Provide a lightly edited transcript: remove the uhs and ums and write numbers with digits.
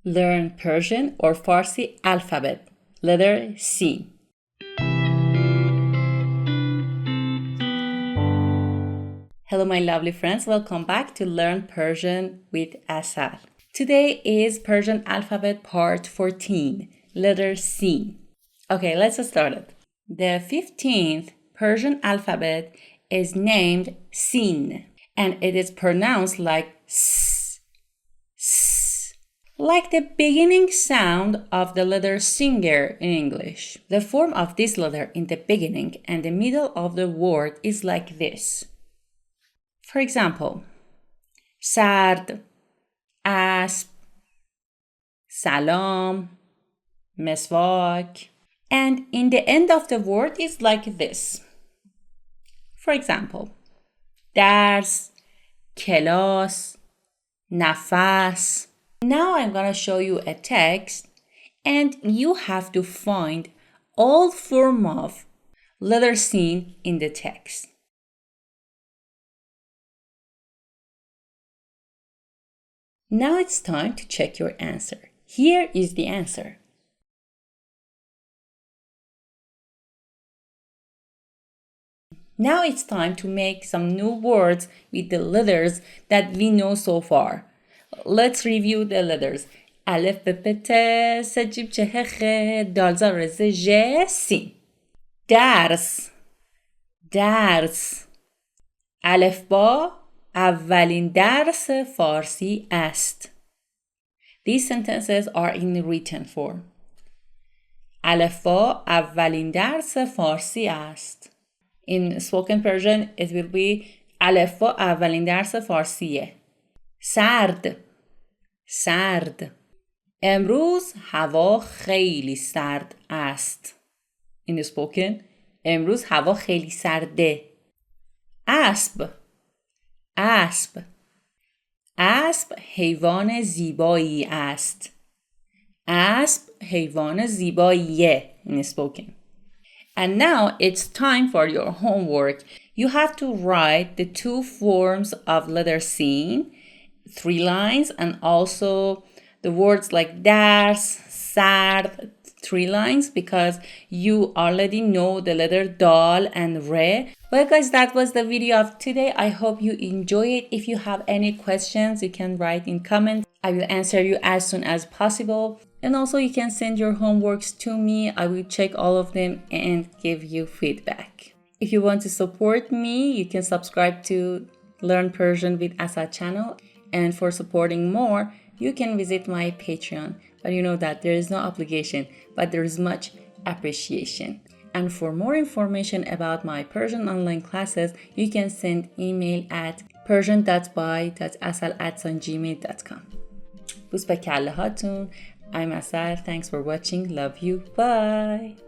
Learn Persian or Farsi alphabet. Letter C. Hello my lovely friends, welcome back to Learn Persian with Asal. Today is Persian alphabet part 14, letter C. Okay, let's start it. The 15th Persian alphabet is named Sin, and it is pronounced like S, S, like the beginning sound of the letter singer in English. The form of this letter in the beginning and the middle of the word is like this. For example, Sard, Asp, Salam, Meswak, and in the end of the word is like this. For example, Dars, Kelas, Nafas. Now I'm going to show you a text and you have to find all form of letter Sin in the text. Now it's time to check your answer. Here is the answer. Now it's time to make some new words with the letters that we know so far. Let's review the letters. Alef be pe te se jib che he khe dal za re ze je sin. Dars, dars. Alef ba اولین درس فارسی است. These sentences are in written form. الفبا اولین درس فارسی است. In spoken Persian it will be الفبا اولین درس فارسیه. سرد، سرد. امروز هوا خیلی سرد است. In the spoken امروز هوا خیلی سرده. اسب، اسب. اسب حیوان زیبایی است. اسب حیوان زیباییه in spoken. And now it's time for your homework. You have to write the two forms of letter Sin, 3 lines, and also the words like dars, sard, 3 lines, because you already know the letter dal and re. Well guys, that was the video of today. I hope you enjoy it. If you have any questions, you can write in comments. I will answer you as soon as possible. And also you can send your homeworks to me. I will check all of them and give you feedback. If you want to support me, you can subscribe to Learn Persian with Asal channel. And for supporting more, you can visit my Patreon. But you know that there is no obligation, but there is much appreciation. And for more information about my Persian online classes, you can send email at persian.by.asal@gmail.com. بوس به کله هاتون. I'm Asal. Thanks for watching. Love you. Bye.